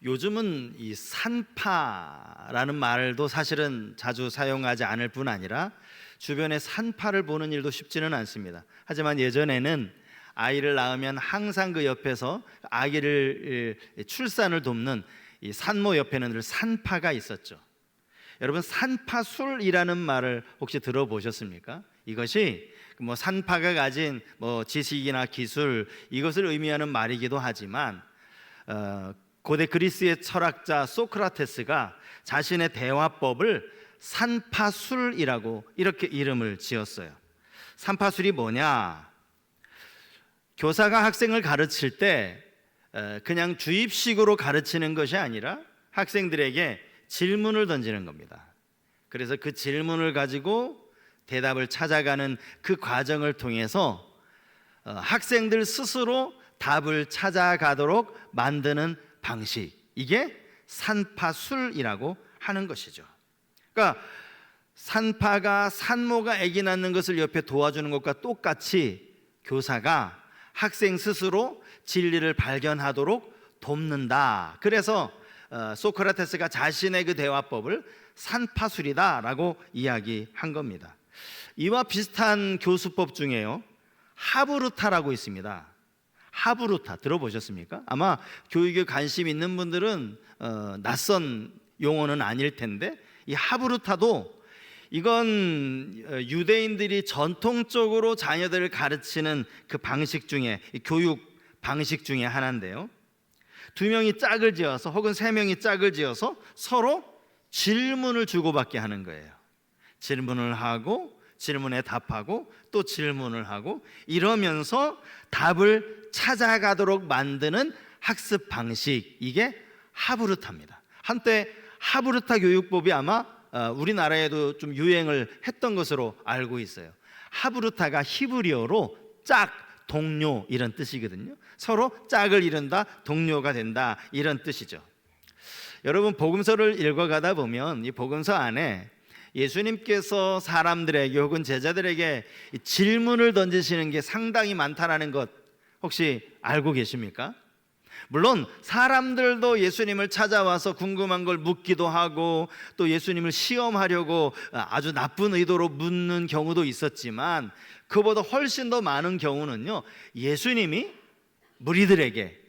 요즘은 이 산파라는 말도 사실은 자주 사용하지 않을 뿐 아니라 주변에 산파를 보는 일도 쉽지는 않습니다. 하지만 예전에는 아이를 낳으면 항상 그 옆에서 아기를 출산을 돕는 이 산모 옆에는 늘 산파가 있었죠. 여러분, 산파술이라는 말을 혹시 들어보셨습니까? 이것이 산파가 가진 지식이나 기술, 이것을 의미하는 말이기도 하지만 고대 그리스의 철학자 소크라테스가 자신의 대화법을 산파술이라고 이렇게 이름을 지었어요. 산파술이 뭐냐? 교사가 학생을 가르칠 때 그냥 주입식으로 가르치는 것이 아니라 학생들에게 질문을 던지는 겁니다. 그래서 그 질문을 가지고 대답을 찾아가는 그 과정을 통해서 학생들 스스로 답을 찾아가도록 만드는 방식, 이게 산파술이라고 하는 것이죠. 그러니까 산파가 산모가 아기 낳는 것을 옆에 도와주는 것과 똑같이 교사가 학생 스스로 진리를 발견하도록 돕는다. 그래서 소크라테스가 자신의 그 대화법을 산파술이다라고 이야기한 겁니다. 이와 비슷한 교수법 중에요, 하브루타라고 있습니다. 하브루타 들어보셨습니까? 아마 교육에 관심 있는 분들은 낯선 용어는 아닐 텐데, 이 하브루타도 이건 유대인들이 전통적으로 자녀들을 가르치는 그 방식 중에, 교육 방식 중에 하나인데요, 두 명이 짝을 지어서 혹은 세 명이 짝을 지어서 서로 질문을 주고받게 하는 거예요. 질문을 하고 질문에 답하고 또 질문을 하고, 이러면서 답을 찾아가도록 만드는 학습 방식, 이게 하브루타입니다. 한때 하브루타 교육법이 아마 우리나라에도 좀 유행을 했던 것으로 알고 있어요. 하브루타가 히브리어로 짝, 동료 이런 뜻이거든요. 서로 짝을 이룬다, 동료가 된다, 이런 뜻이죠. 여러분, 복음서를 읽어가다 보면 이 복음서 안에 예수님께서 사람들에게 혹은 제자들에게 질문을 던지시는 게 상당히 많다라는 것 혹시 알고 계십니까? 물론 사람들도 예수님을 찾아와서 궁금한 걸 묻기도 하고 또 예수님을 시험하려고 아주 나쁜 의도로 묻는 경우도 있었지만, 그보다 훨씬 더 많은 경우는요, 예수님이 무리들에게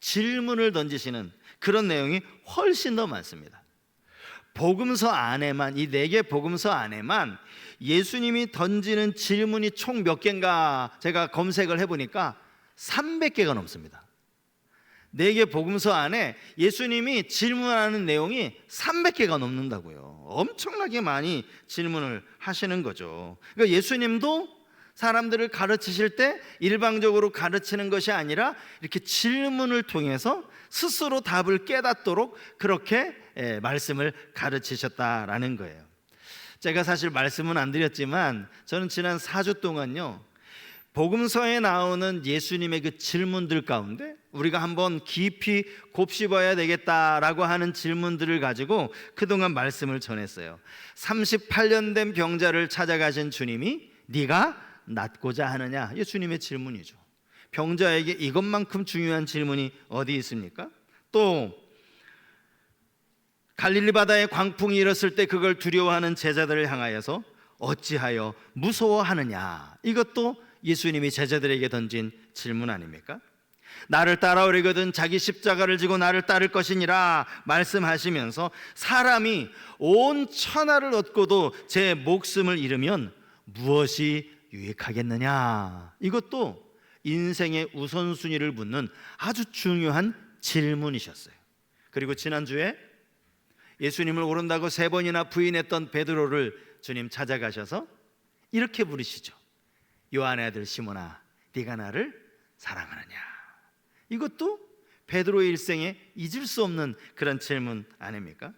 질문을 던지시는 그런 내용이 훨씬 더 많습니다. 복음서 안에만, 이 4개 복음서 안에만 예수님이 던지는 질문이 총 몇 개인가 제가 검색을 해보니까 300개가 넘습니다. 4개 복음서 안에 예수님이 질문하는 내용이 300개가 넘는다고요. 엄청나게 많이 질문을 하시는 거죠. 그러니까 예수님도 사람들을 가르치실 때 일방적으로 가르치는 것이 아니라 이렇게 질문을 통해서 스스로 답을 깨닫도록 그렇게 말씀을 가르치셨다라는 거예요. 제가 사실 말씀은 안 드렸지만 저는 지난 4주 동안요, 복음서에 나오는 예수님의 그 질문들 가운데 우리가 한번 깊이 곱씹어야 되겠다라고 하는 질문들을 가지고 그동안 말씀을 전했어요. 38년 된 병자를 찾아가신 주님이 네가 낫고자 하느냐, 예수님의 질문이죠. 병자에게 이것만큼 중요한 질문이 어디 있습니까? 또 갈릴리 바다에 광풍이 일었을 때 그걸 두려워하는 제자들을 향하여서 어찌하여 무서워하느냐, 이것도 예수님이 제자들에게 던진 질문 아닙니까? 나를 따라오려거든 자기 십자가를 지고 나를 따를 것이니라 말씀하시면서 사람이 온 천하를 얻고도 제 목숨을 잃으면 무엇이 유익하겠느냐, 이것도 인생의 우선순위를 묻는 아주 중요한 질문이셨어요. 그리고 지난주에 예수님을 오른다고 3번이나 부인했던 베드로를 주님 찾아가셔서 이렇게 부르시죠. 요한의 아들 시몬아, 네가 나를 사랑하느냐. 이것도 베드로의 일생에 잊을 수 없는 그런 질문 아닙니까?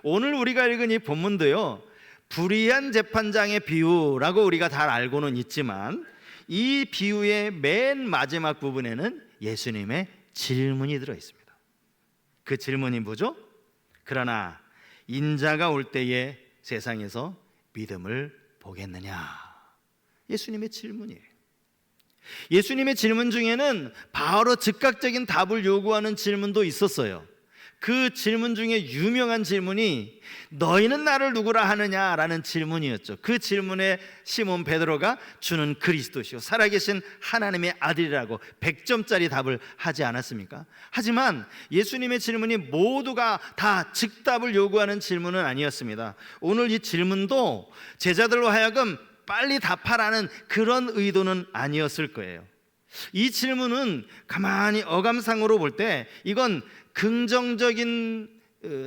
오늘 우리가 읽은 이 본문도요, 불의한 재판장의 비유라고 우리가 잘 알고는 있지만 이 비유의 맨 마지막 부분에는 예수님의 질문이 들어 있습니다. 그 질문이 뭐죠? 그러나 인자가 올 때에 세상에서 믿음을 보겠느냐. 예수님의 질문이에요. 예수님의 질문 중에는 바로 즉각적인 답을 요구하는 질문도 있었어요. 그 질문 중에 유명한 질문이 너희는 나를 누구라 하느냐라는 질문이었죠. 그 질문에 시몬 베드로가 주는 그리스도시요 살아계신 하나님의 아들이라고 100점짜리 답을 하지 않았습니까? 하지만 예수님의 질문이 모두가 다 즉답을 요구하는 질문은 아니었습니다. 오늘 이 질문도 제자들로 하여금 빨리 답하라는 그런 의도는 아니었을 거예요. 이 질문은 가만히 어감상으로 볼 때 이건 긍정적인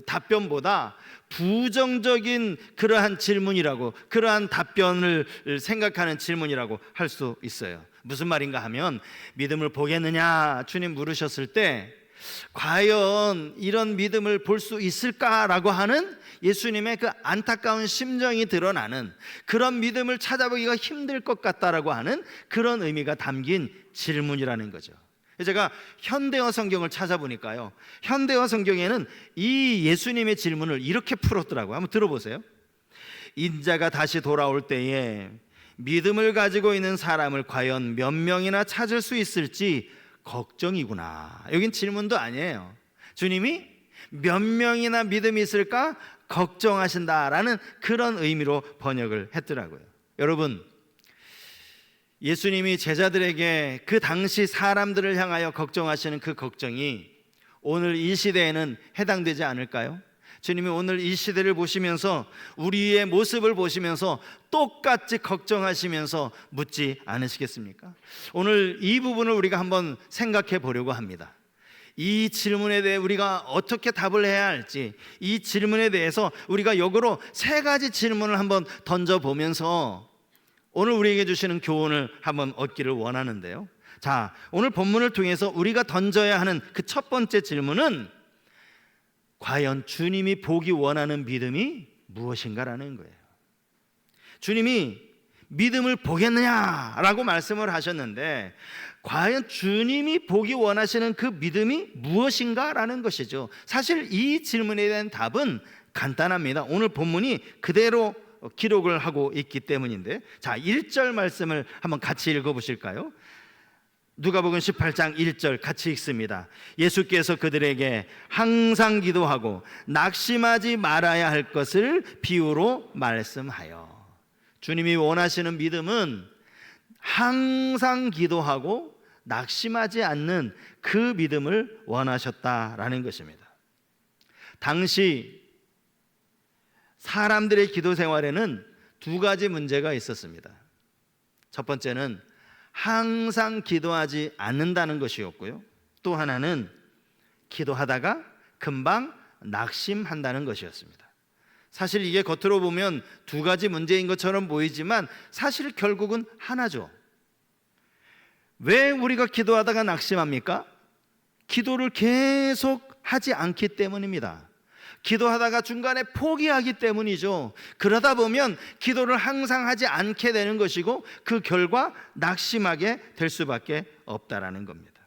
답변보다 부정적인 그러한 질문이라고, 그러한 답변을 생각하는 질문이라고 할 수 있어요. 무슨 말인가 하면 믿음을 보겠느냐 주님 물으셨을 때 과연 이런 믿음을 볼 수 있을까라고 하는 예수님의 그 안타까운 심정이 드러나는, 그런 믿음을 찾아보기가 힘들 것 같다라고 하는 그런 의미가 담긴 질문이라는 거죠. 제가 현대어 성경을 찾아보니까요, 현대어 성경에는 이 예수님의 질문을 이렇게 풀었더라고요. 한번 들어보세요. 인자가 다시 돌아올 때에 믿음을 가지고 있는 사람을 과연 몇 명이나 찾을 수 있을지 걱정이구나. 여긴 질문도 아니에요. 주님이 몇 명이나 믿음이 있을까 걱정하신다라는 그런 의미로 번역을 했더라고요. 여러분, 예수님이 제자들에게 그 당시 사람들을 향하여 걱정하시는 그 걱정이 오늘 이 시대에는 해당되지 않을까요? 주님이 오늘 이 시대를 보시면서, 우리의 모습을 보시면서 똑같이 걱정하시면서 묻지 않으시겠습니까? 오늘 이 부분을 우리가 한번 생각해 보려고 합니다. 이 질문에 대해 우리가 어떻게 답을 해야 할지, 이 질문에 대해서 우리가 역으로 세 가지 질문을 한번 던져보면서 오늘 우리에게 주시는 교훈을 한번 얻기를 원하는데요. 자, 오늘 본문을 통해서 우리가 던져야 하는 그 첫 번째 질문은 과연 주님이 보기 원하는 믿음이 무엇인가라는 거예요. 주님이 믿음을 보겠느냐라고 말씀을 하셨는데 과연 주님이 보기 원하시는 그 믿음이 무엇인가라는 것이죠. 사실 이 질문에 대한 답은 간단합니다. 오늘 본문이 그대로 기록을 하고 있기 때문인데, 자, 1절 말씀을 한번 같이 읽어보실까요? 누가복음 18장 1절 같이 읽습니다. 예수께서 그들에게 항상 기도하고 낙심하지 말아야 할 것을 비유로 말씀하여. 주님이 원하시는 믿음은 항상 기도하고 낙심하지 않는 그 믿음을 원하셨다라는 것입니다. 당시 사람들의 기도 생활에는 두 가지 문제가 있었습니다. 첫 번째는 항상 기도하지 않는다는 것이었고요, 또 하나는 기도하다가 금방 낙심한다는 것이었습니다. 사실 이게 겉으로 보면 두 가지 문제인 것처럼 보이지만 사실 결국은 하나죠. 왜 우리가 기도하다가 낙심합니까? 기도를 계속 하지 않기 때문입니다. 기도하다가 중간에 포기하기 때문이죠. 그러다 보면 기도를 항상 하지 않게 되는 것이고 그 결과 낙심하게 될 수밖에 없다라는 겁니다.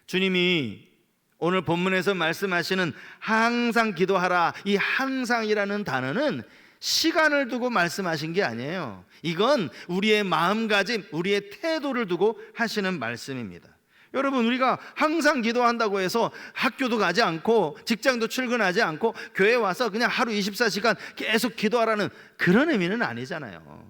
주님이 오늘 본문에서 말씀하시는 항상 기도하라, 이 항상이라는 단어는 시간을 두고 말씀하신 게 아니에요. 이건 우리의 마음가짐, 우리의 태도를 두고 하시는 말씀입니다. 여러분, 우리가 항상 기도한다고 해서 학교도 가지 않고 직장도 출근하지 않고 교회 와서 그냥 하루 24시간 계속 기도하라는 그런 의미는 아니잖아요.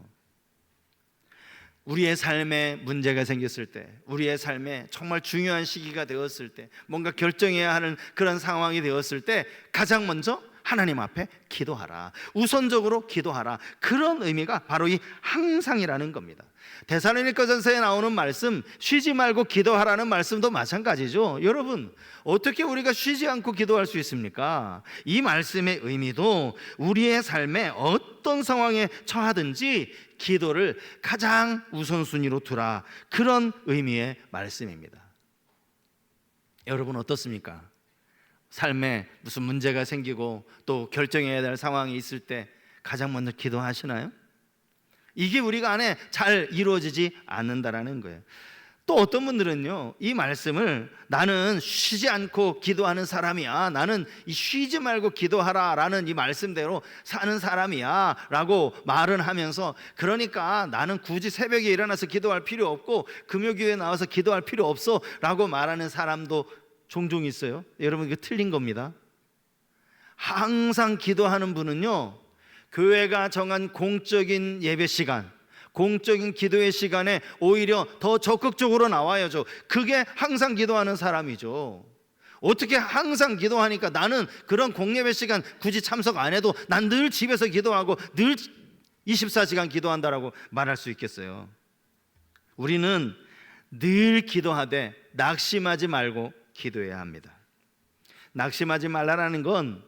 우리의 삶에 문제가 생겼을 때, 우리의 삶에 정말 중요한 시기가 되었을 때, 뭔가 결정해야 하는 그런 상황이 되었을 때 가장 먼저 하나님 앞에 기도하라, 우선적으로 기도하라, 그런 의미가 바로 이 항상이라는 겁니다. 데살로니가전서에 나오는 말씀, 쉬지 말고 기도하라는 말씀도 마찬가지죠. 여러분, 어떻게 우리가 쉬지 않고 기도할 수 있습니까? 이 말씀의 의미도 우리의 삶에 어떤 상황에 처하든지 기도를 가장 우선순위로 두라, 그런 의미의 말씀입니다. 여러분 어떻습니까? 삶에 무슨 문제가 생기고 또 결정해야 될 상황이 있을 때 가장 먼저 기도하시나요? 이게 우리가 안에 잘 이루어지지 않는다라는 거예요. 또 어떤 분들은요, 이 말씀을 나는 쉬지 않고 기도하는 사람이야, 나는 쉬지 말고 기도하라 라는 이 말씀대로 사는 사람이야 라고 말은 하면서, 그러니까 나는 굳이 새벽에 일어나서 기도할 필요 없고 금요기도에 나와서 기도할 필요 없어 라고 말하는 사람도 종종 있어요. 여러분, 이거 틀린 겁니다. 항상 기도하는 분은요, 교회가 정한 공적인 예배 시간, 공적인 기도의 시간에 오히려 더 적극적으로 나와야죠. 그게 항상 기도하는 사람이죠. 어떻게 항상 기도하니까 나는 그런 공예배 시간 굳이 참석 안 해도 난 늘 집에서 기도하고 늘 24시간 기도한다라고 말할 수 있겠어요? 우리는 늘 기도하되 낙심하지 말고 기도해야 합니다. 낙심하지 말라는 건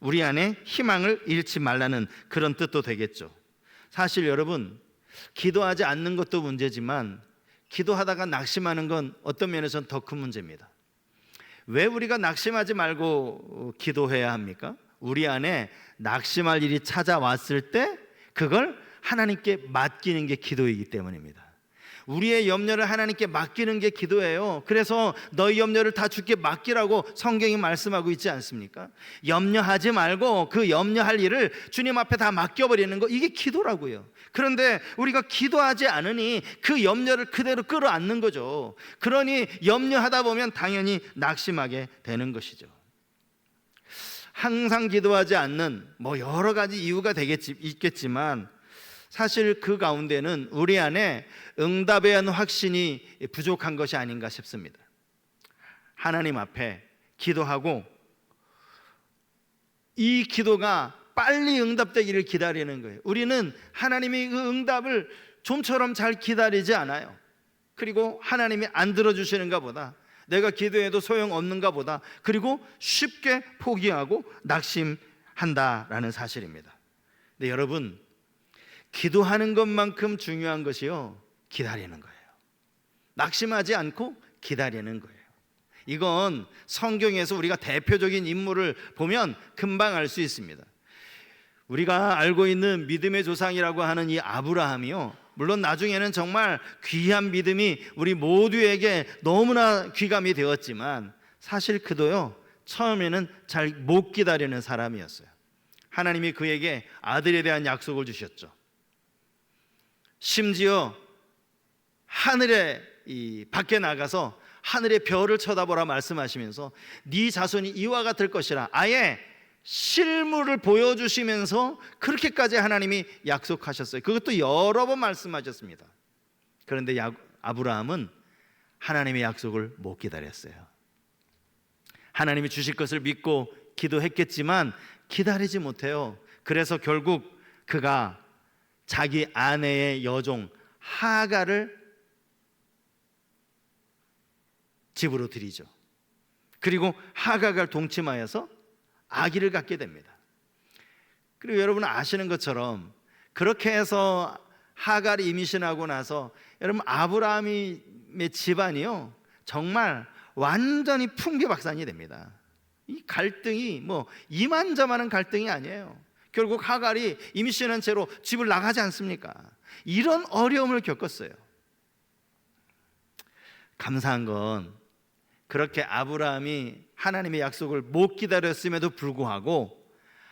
우리 안에 희망을 잃지 말라는 그런 뜻도 되겠죠. 사실 여러분, 기도하지 않는 것도 문제지만 기도하다가 낙심하는 건 어떤 면에서는 더 큰 문제입니다. 왜 우리가 낙심하지 말고 기도해야 합니까? 우리 안에 낙심할 일이 찾아왔을 때 그걸 하나님께 맡기는 게 기도이기 때문입니다. 우리의 염려를 하나님께 맡기는 게 기도예요. 그래서 너희 염려를 다 주께 맡기라고 성경이 말씀하고 있지 않습니까? 염려하지 말고 그 염려할 일을 주님 앞에 다 맡겨버리는 거, 이게 기도라고요. 그런데 우리가 기도하지 않으니 그 염려를 그대로 끌어안는 거죠. 그러니 염려하다 보면 당연히 낙심하게 되는 것이죠. 항상 기도하지 않는 여러 가지 이유가 있겠지만 사실 그 가운데는 우리 안에 응답에 대한 확신이 부족한 것이 아닌가 싶습니다. 하나님 앞에 기도하고 이 기도가 빨리 응답되기를 기다리는 거예요. 우리는 하나님이 그 응답을 좀처럼 잘 기다리지 않아요. 그리고 하나님이 안 들어주시는가 보다, 내가 기도해도 소용없는가 보다, 그리고 쉽게 포기하고 낙심한다라는 사실입니다. 근데 여러분, 기도하는 것만큼 중요한 것이요, 기다리는 거예요. 낙심하지 않고 기다리는 거예요. 이건 성경에서 우리가 대표적인 인물을 보면 금방 알 수 있습니다. 우리가 알고 있는 믿음의 조상이라고 하는 이 아브라함이요, 물론 나중에는 정말 귀한 믿음이 우리 모두에게 너무나 귀감이 되었지만 사실 그도요, 처음에는 잘 못 기다리는 사람이었어요. 하나님이 그에게 아들에 대한 약속을 주셨죠. 심지어 하늘에 밖에 나가서 하늘의 별을 쳐다보라 말씀하시면서 네 자손이 이와 같을 것이라, 아예 실물을 보여주시면서 그렇게까지 하나님이 약속하셨어요. 그것도 여러 번 말씀하셨습니다. 그런데 아브라함은 하나님의 약속을 못 기다렸어요. 하나님이 주실 것을 믿고 기도했겠지만 기다리지 못해요. 그래서 결국 그가 자기 아내의 여종 하갈을 집으로 들이죠. 그리고 하갈을 동침하여서 아기를 갖게 됩니다. 그리고 여러분 아시는 것처럼 그렇게 해서 하갈이 임신하고 나서 여러분 아브라함의 집안이요, 정말 완전히 풍비박산이 됩니다. 이 갈등이 이만저만한 갈등이 아니에요. 결국 하갈이 임신한 채로 집을 나가지 않습니까? 이런 어려움을 겪었어요. 감사한 건 그렇게 아브라함이 하나님의 약속을 못 기다렸음에도 불구하고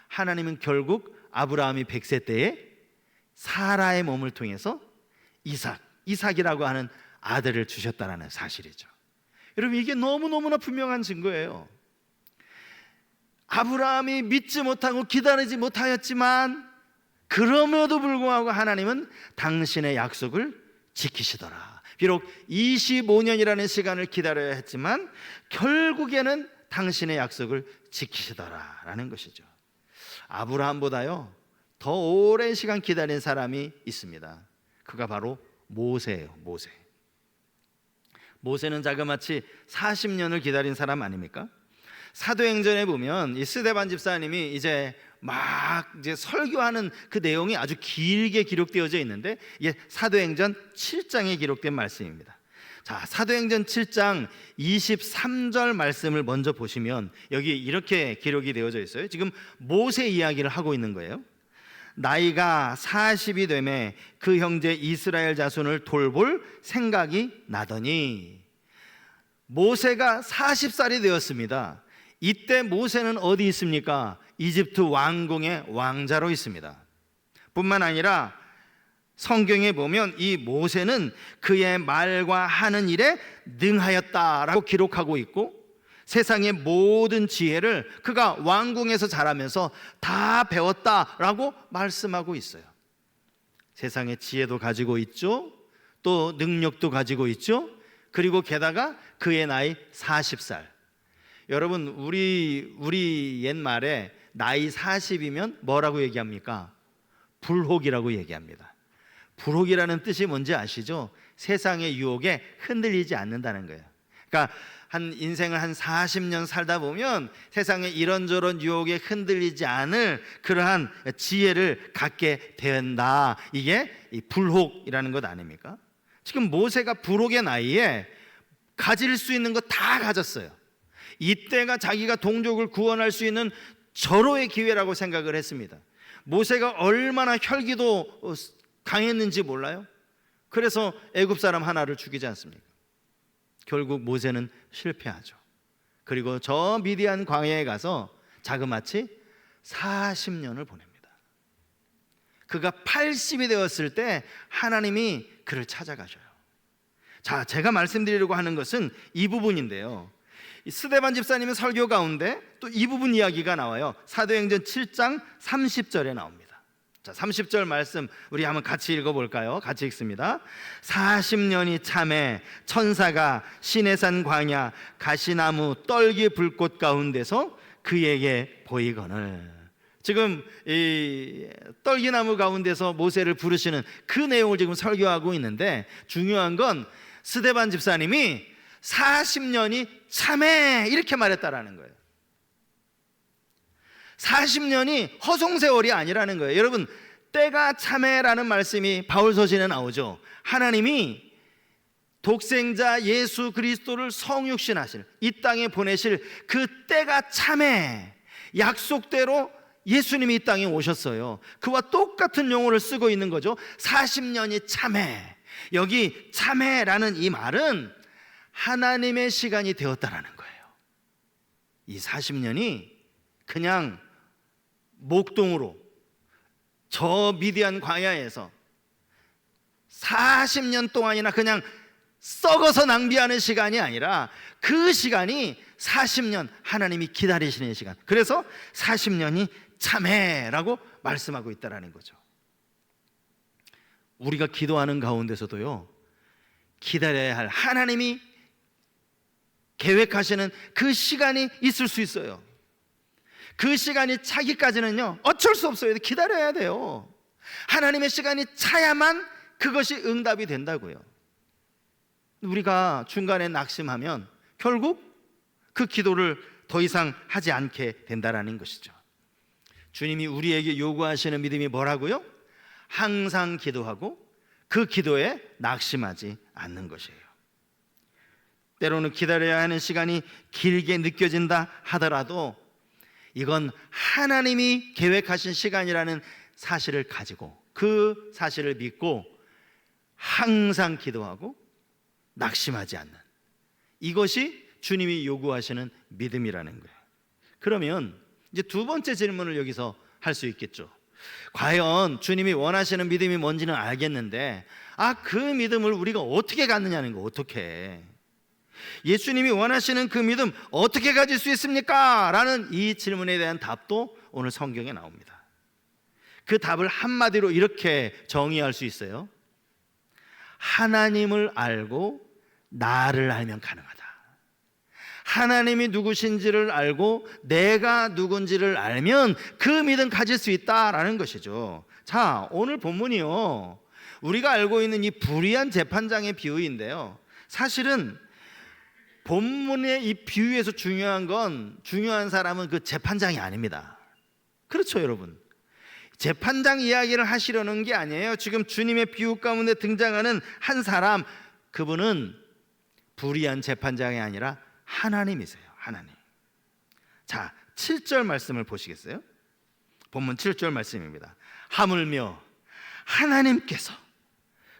하나님은 결국 아브라함이 100세 때에 사라의 몸을 통해서 이삭이라고 하는 아들을 주셨다는 사실이죠. 여러분, 이게 너무너무나 분명한 증거예요. 아브라함이 믿지 못하고 기다리지 못하였지만 그럼에도 불구하고 하나님은 당신의 약속을 지키시더라. 비록 25년이라는 시간을 기다려야 했지만 결국에는 당신의 약속을 지키시더라라는 것이죠. 아브라함보다요 더 오랜 시간 기다린 사람이 있습니다. 그가 바로 모세예요. 모세는 자그마치 40년을 기다린 사람 아닙니까? 사도행전에 보면 이 스데반 집사님이 이제 설교하는 그 내용이 아주 길게 기록되어져 있는데, 이게 사도행전 7장에 기록된 말씀입니다. 자, 사도행전 7장 23절 말씀을 먼저 보시면 여기 이렇게 기록이 되어져 있어요. 지금 모세 이야기를 하고 있는 거예요. 나이가 40이 되매 그 형제 이스라엘 자손을 돌볼 생각이 나더니, 모세가 40살이 되었습니다. 이때 모세는 어디 있습니까? 이집트 왕궁의 왕자로 있습니다. 뿐만 아니라 성경에 보면 이 모세는 그의 말과 하는 일에 능하였다라고 기록하고 있고, 세상의 모든 지혜를 그가 왕궁에서 자라면서 다 배웠다라고 말씀하고 있어요. 세상의 지혜도 가지고 있죠, 또 능력도 가지고 있죠. 그리고 게다가 그의 나이 40살. 여러분, 우리 옛말에 나이 40이면 뭐라고 얘기합니까? 불혹이라고 얘기합니다. 불혹이라는 뜻이 뭔지 아시죠? 세상의 유혹에 흔들리지 않는다는 거예요. 그러니까 인생을 한 40년 살다 보면 세상의 이런저런 유혹에 흔들리지 않을 그러한 지혜를 갖게 된다. 이게 이 불혹이라는 것 아닙니까? 지금 모세가 불혹의 나이에 가질 수 있는 거 다 가졌어요. 이때가 자기가 동족을 구원할 수 있는 절호의 기회라고 생각을 했습니다. 모세가 얼마나 혈기도 강했는지 몰라요? 그래서 애굽 사람 하나를 죽이지 않습니까? 결국 모세는 실패하죠. 그리고 저 미디안 광야에 가서 자그마치 40년을 보냅니다. 그가 80이 되었을 때 하나님이 그를 찾아가셔요. 자, 제가 말씀드리려고 하는 것은 이 부분인데요. 스데반 집사님의 설교 가운데 또 이 부분 이야기가 나와요. 사도행전 7장 30절에 나옵니다. 자, 30절 말씀 우리 한번 같이 읽어볼까요? 같이 읽습니다. 40년이 참에 천사가 시내산 광야 가시나무 떨기 불꽃 가운데서 그에게 보이거늘. 지금 이 떨기나무 가운데서 모세를 부르시는 그 내용을 지금 설교하고 있는데, 중요한 건 스데반 집사님이 40년이 참해 이렇게 말했다라는 거예요. 40년이 허송세월이 아니라는 거예요. 여러분, 때가 참해라는 말씀이 바울서신에 나오죠. 하나님이 독생자 예수 그리스도를 성육신하실, 이 땅에 보내실 그 때가 참해, 약속대로 예수님이 이 땅에 오셨어요. 그와 똑같은 용어를 쓰고 있는 거죠. 40년이 참해. 여기 참해라는 이 말은 하나님의 시간이 되었다라는 거예요. 이 40년이 그냥 목동으로 저 미디안 광야에서 40년 동안이나 그냥 썩어서 낭비하는 시간이 아니라 그 시간이 40년 하나님이 기다리시는 시간. 그래서 40년이 참해라고 말씀하고 있다라는 거죠. 우리가 기도하는 가운데서도요, 기다려야 할 하나님이 계획하시는 그 시간이 있을 수 있어요. 그 시간이 차기까지는요, 어쩔 수 없어요. 기다려야 돼요. 하나님의 시간이 차야만 그것이 응답이 된다고요. 우리가 중간에 낙심하면 결국 그 기도를 더 이상 하지 않게 된다라는 것이죠. 주님이 우리에게 요구하시는 믿음이 뭐라고요? 항상 기도하고 그 기도에 낙심하지 않는 것이에요. 때로는 기다려야 하는 시간이 길게 느껴진다 하더라도 이건 하나님이 계획하신 시간이라는 사실을 가지고, 그 사실을 믿고 항상 기도하고 낙심하지 않는, 이것이 주님이 요구하시는 믿음이라는 거예요. 그러면 이제 두 번째 질문을 여기서 할 수 있겠죠. 과연 주님이 원하시는 믿음이 뭔지는 알겠는데, 그 믿음을 우리가 어떻게 갖느냐는 거, 어떻게 예수님이 원하시는 그 믿음 어떻게 가질 수 있습니까? 라는 이 질문에 대한 답도 오늘 성경에 나옵니다. 그 답을 한마디로 이렇게 정의할 수 있어요. 하나님을 알고 나를 알면 가능하다. 하나님이 누구신지를 알고 내가 누군지를 알면 그 믿음 가질 수 있다라는 것이죠. 자, 오늘 본문이요, 우리가 알고 있는 이 불의한 재판장의 비유인데요, 사실은 본문의 이 비유에서 중요한 사람은 그 재판장이 아닙니다. 그렇죠, 여러분? 재판장 이야기를 하시려는 게 아니에요. 지금 주님의 비유 가운데 등장하는 한 사람, 그분은 불의한 재판장이 아니라 하나님이세요. 하나님. 자, 7절 말씀을 보시겠어요? 본문 7절 말씀입니다. 하물며 하나님께서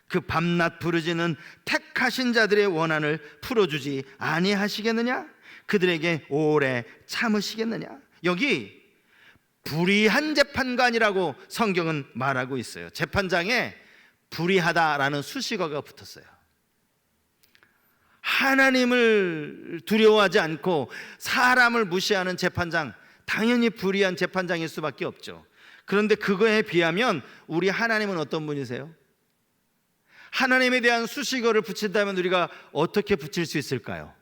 그 밤낮 부르짖는 택하신 자들의 원한을 풀어주지 아니하시겠느냐? 그들에게 오래 참으시겠느냐? 여기 불의한 재판관이라고 성경은 말하고 있어요. 재판장에 불의하다라는 수식어가 붙었어요. 하나님을 두려워하지 않고 사람을 무시하는 재판장, 당연히 불의한 재판장일 수밖에 없죠. 그런데 그거에 비하면 우리 하나님은 어떤 분이세요? 하나님에 대한 수식어를 붙인다면 우리가 어떻게 붙일 수 있을까요?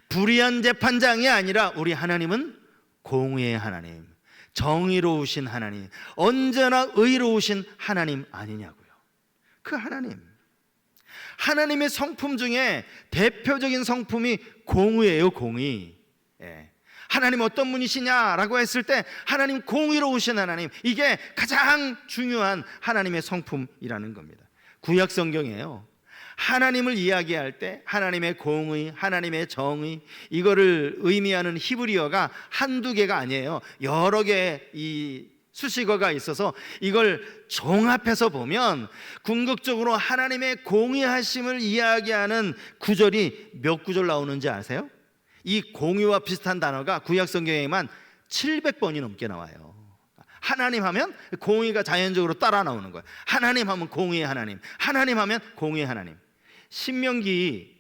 불의한 재판장이 아니라 우리 하나님은 공의의 하나님, 정의로우신 하나님, 언제나 의로우신 하나님 아니냐고요. 그 하나님의 성품 중에 대표적인 성품이 공의예요. 공의. 하나님 어떤 분이시냐라고 했을 때 하나님 공의로우신 하나님, 이게 가장 중요한 하나님의 성품이라는 겁니다. 구약 성경이에요. 하나님을 이야기할 때 하나님의 공의, 하나님의 정의, 이거를 의미하는 히브리어가 한두 개가 아니에요. 여러 개의 이 수식어가 있어서 이걸 종합해서 보면 궁극적으로 하나님의 공의하심을 이야기하는 구절이 몇 구절 나오는지 아세요? 이 공의와 비슷한 단어가 구약 성경에만 700번이 넘게 나와요. 하나님 하면 공의가 자연적으로 따라 나오는 거예요. 하나님 하면 공의의 하나님, 하나님 하면 공의의 하나님. 신명기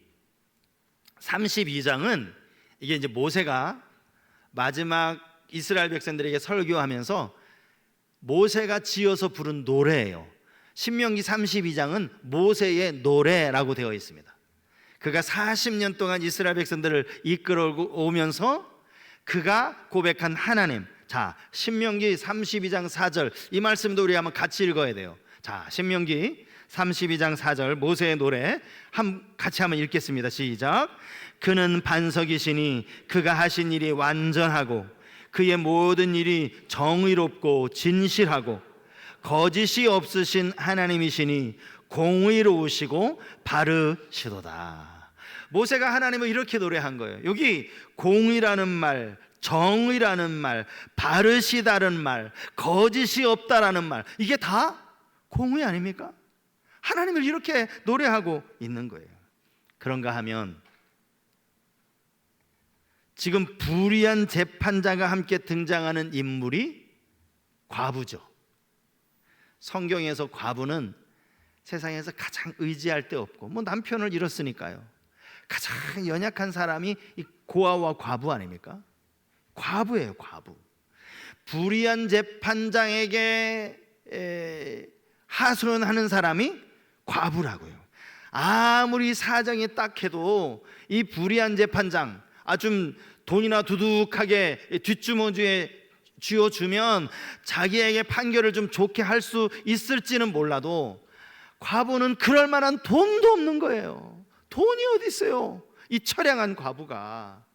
32장은 이게 이제 모세가 마지막 이스라엘 백성들에게 설교하면서 모세가 지어서 부른 노래예요. 신명기 32장은 모세의 노래라고 되어 있습니다. 그가 40년 동안 이스라엘 백성들을 이끌어오면서 그가 고백한 하나님. 자, 신명기 32장 4절, 이 말씀도 우리 한번 같이 읽어야 돼요. 자, 신명기 32장 4절 모세의 노래 같이 한번 읽겠습니다. 시작. 그는 반석이시니 그가 하신 일이 완전하고 그의 모든 일이 정의롭고 진실하고 거짓이 없으신 하나님이시니 공의로우시고 바르시도다. 모세가 하나님을 이렇게 노래한 거예요. 여기 공의라는 말, 정의라는 말, 바르시다는 말, 거짓이 없다라는 말, 이게 다 공의 아닙니까? 하나님을 이렇게 노래하고 있는 거예요. 그런가 하면 지금 불의한 재판자가 함께 등장하는 인물이 과부죠. 성경에서 과부는 세상에서 가장 의지할 데 없고, 뭐 남편을 잃었으니까요, 가장 연약한 사람이 이 고아와 과부 아닙니까? 과부예요, 과부. 불의한 재판장에게 하소연하는 사람이 과부라고요. 아무리 사정이 딱해도 이 불의한 재판장, 좀 돈이나 두둑하게 뒷주머니에 쥐어주면 자기에게 판결을 좀 좋게 할 수 있을지는 몰라도 과부는 그럴 만한 돈도 없는 거예요. 돈이 어디 있어요? 이 처량한 과부가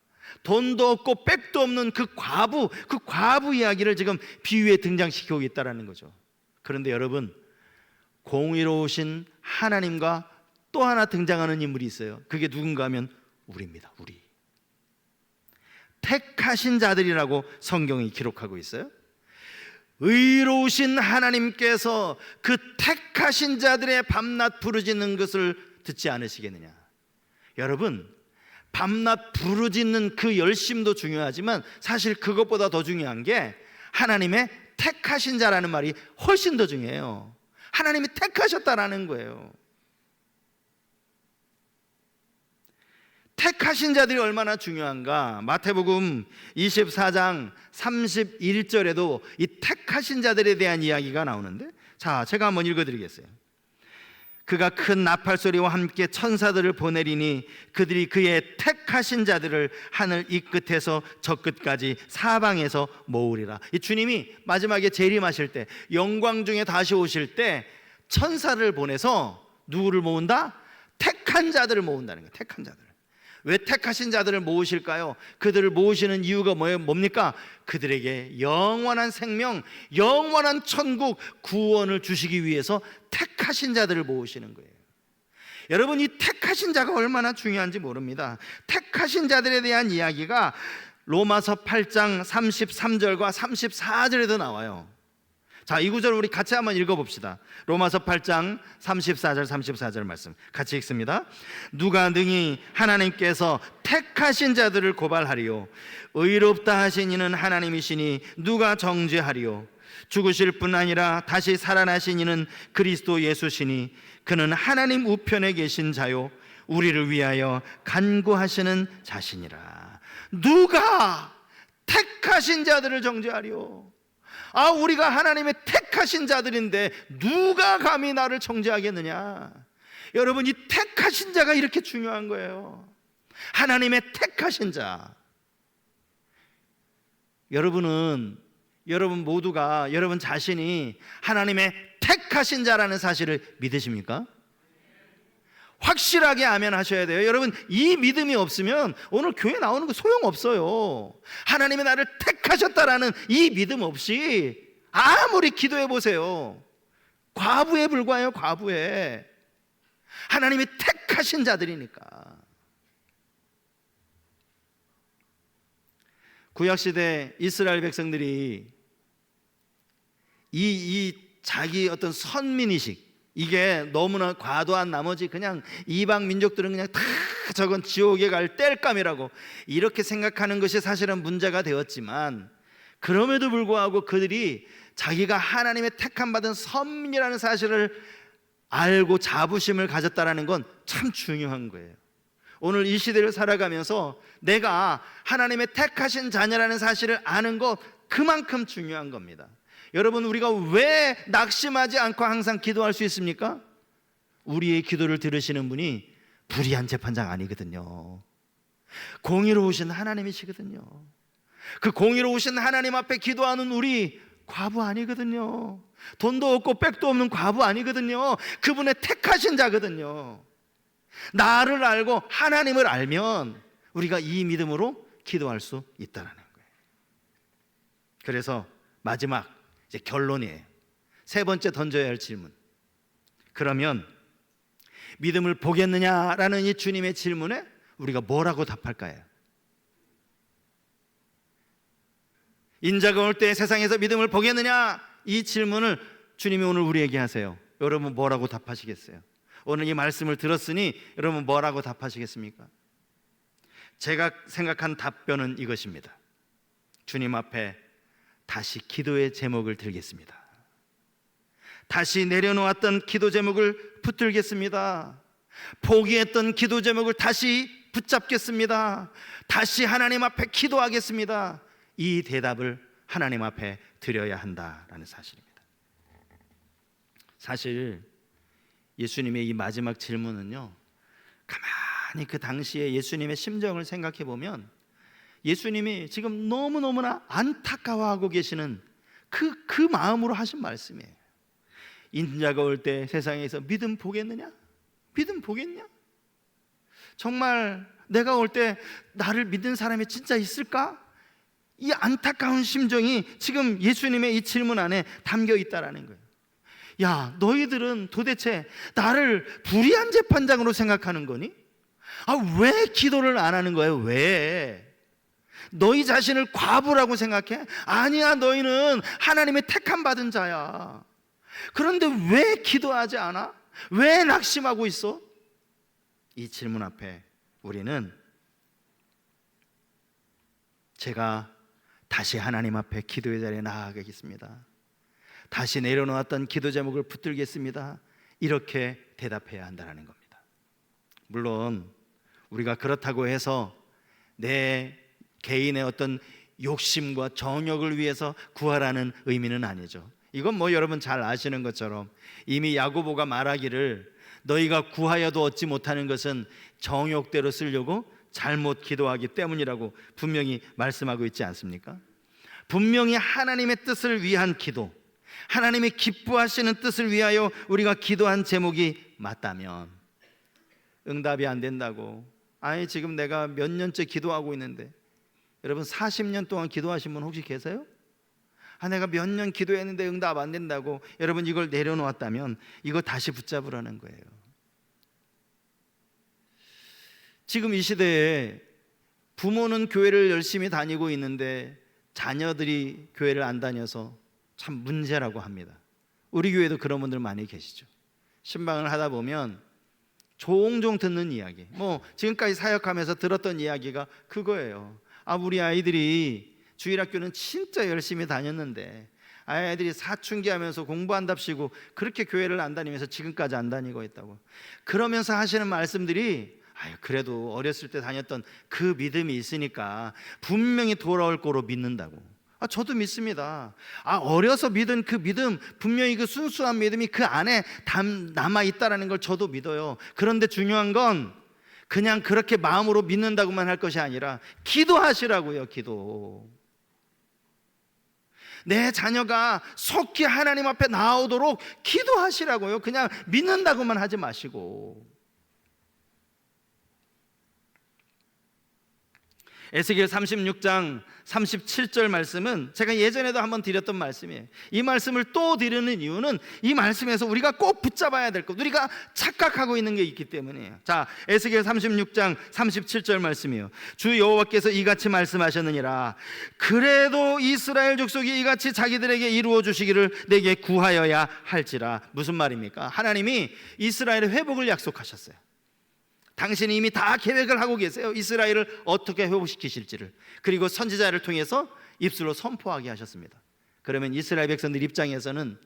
돈도 없고 백도 없는 그 과부 이야기를 지금 비유에 등장시키고 있다는 거죠. 그런데 여러분, 공의로우신 하나님과 또 하나 등장하는 인물이 있어요. 그게 누군가 하면 우리입니다. 우리 택하신 자들이라고 성경이 기록하고 있어요. 의로우신 하나님께서 그 택하신 자들의 밤낮 부르짖는 것을 듣지 않으시겠느냐. 여러분, 밤낮 부르짖는 그 열심도 중요하지만 사실 그것보다 더 중요한 게 하나님의 택하신 자라는 말이 훨씬 더 중요해요. 하나님이 택하셨다라는 거예요. 택하신 자들이 얼마나 중요한가. 마태복음 24장 31절에도 이 택하신 자들에 대한 이야기가 나오는데, 자, 제가 한번 읽어드리겠어요. 그가 큰 나팔 소리와 함께 천사들을 보내리니 그들이 그의 택하신 자들을 하늘 이 끝에서 저 끝까지 사방에서 모으리라. 이 주님이 마지막에 재림하실 때, 영광 중에 다시 오실 때 천사를 보내서 누구를 모은다? 택한 자들을 모은다는 거예요. 택한 자들. 왜 택하신 자들을 모으실까요? 그들을 모으시는 이유가 뭡니까? 그들에게 영원한 생명, 영원한 천국, 구원을 주시기 위해서 택하신 자들을 모으시는 거예요. 여러분, 이 택하신 자가 얼마나 중요한지 모릅니다. 택하신 자들에 대한 이야기가 로마서 8장 33절과 34절에도 나와요. 자, 이 구절 우리 같이 한번 읽어봅시다. 로마서 8장 34절 34절 말씀 같이 읽습니다. 누가 능히 하나님께서 택하신 자들을 고발하리요? 의롭다 하신 이는 하나님이시니 누가 정죄하리요? 죽으실 뿐 아니라 다시 살아나신 이는 그리스도 예수시니 그는 하나님 우편에 계신 자요 우리를 위하여 간구하시는 자신이라. 누가 택하신 자들을 정죄하리요? 우리가 하나님의 택하신 자들인데 누가 감히 나를 정죄하겠느냐? 여러분, 이 택하신 자가 이렇게 중요한 거예요. 하나님의 택하신 자. 여러분 모두가 여러분 자신이 하나님의 택하신 자라는 사실을 믿으십니까? 확실하게 아멘 하셔야 돼요. 여러분, 이 믿음이 없으면 오늘 교회 나오는 거 소용없어요. 하나님이 나를 택하셨다라는 이 믿음 없이 아무리 기도해 보세요, 과부에 불과해요. 과부에. 하나님이 택하신 자들이니까. 구약시대 이스라엘 백성들이 이 자기 어떤 선민의식, 이게 너무나 과도한 나머지 그냥 이방 민족들은 그냥 다 저건 지옥에 갈 땔감이라고 이렇게 생각하는 것이 사실은 문제가 되었지만, 그럼에도 불구하고 그들이 자기가 하나님의 택함 받은 선민이라는 사실을 알고 자부심을 가졌다는 건 참 중요한 거예요. 오늘 이 시대를 살아가면서 내가 하나님의 택하신 자녀라는 사실을 아는 것, 그만큼 중요한 겁니다. 여러분, 우리가 왜 낙심하지 않고 항상 기도할 수 있습니까? 우리의 기도를 들으시는 분이 불의한 재판장 아니거든요. 공의로우신 하나님이시거든요. 그 공의로우신 하나님 앞에 기도하는 우리 과부 아니거든요. 돈도 없고 백도 없는 과부 아니거든요. 그분의 택하신 자거든요. 나를 알고 하나님을 알면 우리가 이 믿음으로 기도할 수 있다는 거예요. 그래서 마지막 이제 결론이에요. 세 번째 던져야 할 질문. 그러면 믿음을 보겠느냐라는 이 주님의 질문에 우리가 뭐라고 답할까요? 인자가 올 때 세상에서 믿음을 보겠느냐, 이 질문을 주님이 오늘 우리에게 하세요. 여러분 뭐라고 답하시겠어요? 오늘 이 말씀을 들었으니 여러분 뭐라고 답하시겠습니까? 제가 생각한 답변은 이것입니다. 주님 앞에 다시 기도의 제목을 들겠습니다. 다시 내려놓았던 기도 제목을 붙들겠습니다. 포기했던 기도 제목을 다시 붙잡겠습니다. 다시 하나님 앞에 기도하겠습니다. 이 대답을 하나님 앞에 드려야 한다라는 사실입니다. 사실 예수님의 이 마지막 질문은요, 가만히 그 당시에 예수님의 심정을 생각해 보면 예수님이 지금 너무너무나 안타까워하고 계시는 그 마음으로 하신 말씀이에요. 인자가 올 때 세상에서 믿음 보겠느냐? 믿음 보겠냐? 정말 내가 올 때 나를 믿는 사람이 진짜 있을까? 이 안타까운 심정이 지금 예수님의 이 질문 안에 담겨 있다라는 거예요. 야, 너희들은 도대체 나를 불의한 재판장으로 생각하는 거니? 왜 기도를 안 하는 거예요? 왜? 너희 자신을 과부라고 생각해? 아니야, 너희는 하나님의 택함 받은 자야. 그런데 왜 기도하지 않아? 왜 낙심하고 있어? 이 질문 앞에 우리는 제가 다시 하나님 앞에 기도의 자리에 나아가겠습니다. 다시 내려놓았던 기도 제목을 붙들겠습니다. 이렇게 대답해야 한다는 겁니다. 물론 우리가 그렇다고 해서 내 개인의 어떤 욕심과 정욕을 위해서 구하라는 의미는 아니죠. 이건 여러분 잘 아시는 것처럼 이미 야고보가 말하기를 너희가 구하여도 얻지 못하는 것은 정욕대로 쓰려고 잘못 기도하기 때문이라고 분명히 말씀하고 있지 않습니까? 분명히 하나님의 뜻을 위한 기도, 하나님이 기뻐하시는 뜻을 위하여 우리가 기도한 제목이 맞다면, 응답이 안 된다고, 지금 내가 몇 년째 기도하고 있는데, 여러분 40년 동안 기도하신 분 혹시 계세요? 내가 몇 년 기도했는데 응답 안 된다고, 여러분 이걸 내려놓았다면 이거 다시 붙잡으라는 거예요. 지금 이 시대에 부모는 교회를 열심히 다니고 있는데 자녀들이 교회를 안 다녀서 참 문제라고 합니다. 우리 교회도 그런 분들 많이 계시죠. 신방을 하다 보면 종종 듣는 이야기, 지금까지 사역하면서 들었던 이야기가 그거예요. 우리 아이들이 주일학교는 진짜 열심히 다녔는데 애들이 사춘기 하면서 공부한답시고 그렇게 교회를 안 다니면서 지금까지 안 다니고 있다고. 그러면서 하시는 말씀들이 그래도 어렸을 때 다녔던 그 믿음이 있으니까 분명히 돌아올 거로 믿는다고. 저도 믿습니다. 어려서 믿은 그 믿음, 분명히 그 순수한 믿음이 그 안에 남아있다라는 걸 저도 믿어요. 그런데 중요한 건 그냥 그렇게 마음으로 믿는다고만 할 것이 아니라 기도하시라고요. 기도. 내 자녀가 속히 하나님 앞에 나오도록 기도하시라고요. 그냥 믿는다고만 하지 마시고. 에스겔 36장 37절 말씀은 제가 예전에도 한번 드렸던 말씀이에요. 이 말씀을 또 드리는 이유는 이 말씀에서 우리가 꼭 붙잡아야 될 것, 우리가 착각하고 있는 게 있기 때문이에요. 자, 에스겔 36장 37절 말씀이에요. 주 여호와께서 이같이 말씀하셨느니라. 그래도 이스라엘 족속이 이같이 자기들에게 이루어 주시기를 내게 구하여야 할지라. 무슨 말입니까? 하나님이 이스라엘의 회복을 약속하셨어요. 당신이 이미 다 계획을 하고 계세요. 이스라엘을 어떻게 회복시키실지를. 그리고 선지자를 통해서 입술로 선포하게 하셨습니다. 그러면 이스라엘 백성들 입장에서는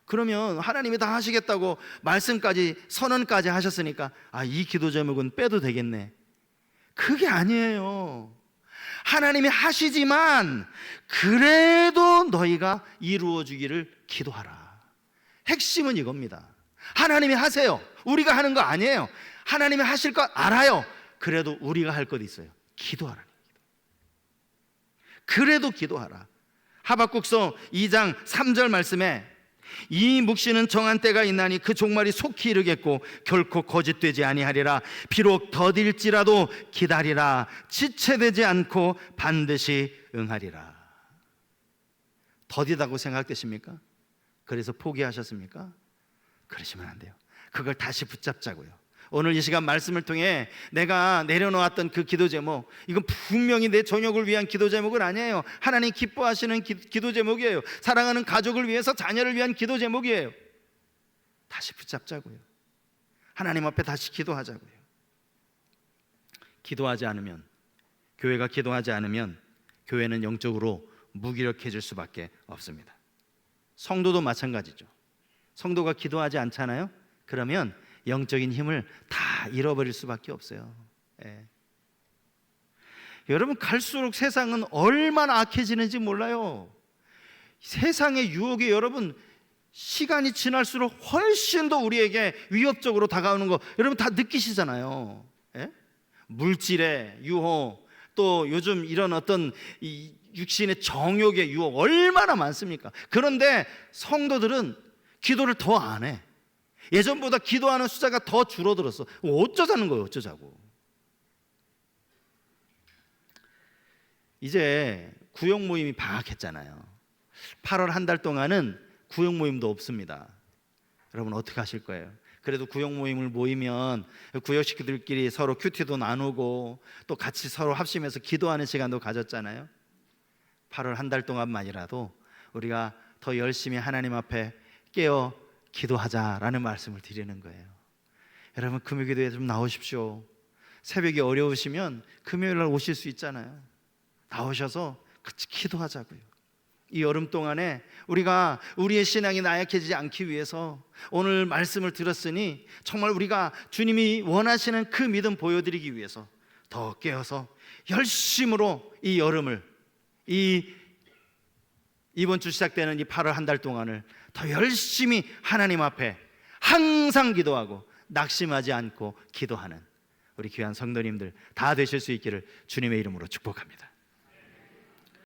그러면 하나님이 다 하시겠다고 말씀까지 선언까지 하셨으니까 이 기도 제목은 빼도 되겠네. 그게 아니에요. 하나님이 하시지만 그래도 너희가 이루어 주기를 기도하라. 핵심은 이겁니다. 하나님이 하세요. 우리가 하는 거 아니에요. 하나님이 하실 것 알아요. 그래도 우리가 할 것 있어요. 기도하라. 그래도 기도하라. 하박국서 2장 3절 말씀에 이 묵시는 정한 때가 있나니 그 종말이 속히 이르겠고 결코 거짓되지 아니하리라. 비록 더딜지라도 기다리라. 지체되지 않고 반드시 응하리라. 더디다고 생각되십니까? 그래서 포기하셨습니까? 그러시면 안 돼요. 그걸 다시 붙잡자고요. 오늘 이 시간 말씀을 통해 내가 내려놓았던 그 기도 제목, 이건 분명히 내 전역을 위한 기도 제목은 아니에요. 하나님 기뻐하시는 기도 제목이에요. 사랑하는 가족을 위해서, 자녀를 위한 기도 제목이에요. 다시 붙잡자고요. 하나님 앞에 다시 기도하자고요. 기도하지 않으면, 교회가 기도하지 않으면 교회는 영적으로 무기력해질 수밖에 없습니다. 성도도 마찬가지죠. 성도가 기도하지 않잖아요. 그러면 영적인 힘을 다 잃어버릴 수밖에 없어요. 여러분, 갈수록 세상은 얼마나 악해지는지 몰라요. 세상의 유혹이 여러분 시간이 지날수록 훨씬 더 우리에게 위협적으로 다가오는 거 여러분 다 느끼시잖아요. 물질의 유혹, 또 요즘 이런 어떤 이 육신의 정욕의 유혹 얼마나 많습니까? 그런데 성도들은 기도를 더 안 해. 예전보다 기도하는 숫자가 더 줄어들었어. 어쩌자는 거예요, 어쩌자고. 이제 구역 모임이 방학했잖아요. 8월 한 달 동안은 구역 모임도 없습니다. 여러분 어떻게 하실 거예요? 그래도 구역 모임을 모이면 구역 식구들끼리 서로 큐티도 나누고 또 같이 서로 합심해서 기도하는 시간도 가졌잖아요. 8월 한 달 동안만이라도 우리가 더 열심히 하나님 앞에 깨어 기도하자라는 말씀을 드리는 거예요. 여러분 금요기도에 좀 나오십시오. 새벽이 어려우시면 금요일날 오실 수 있잖아요. 나오셔서 같이 기도하자고요. 이 여름 동안에 우리가 우리의 신앙이 나약해지지 않기 위해서 오늘 말씀을 들었으니 정말 우리가 주님이 원하시는 그 믿음 보여드리기 위해서 더 깨어서 열심으로 이 여름을, 이번 주 시작되는 이 8월 한 달 동안을 더 열심히 하나님 앞에 항상 기도하고 낙심하지 않고 기도하는 우리 귀한 성도님들 다 되실 수 있기를 주님의 이름으로 축복합니다.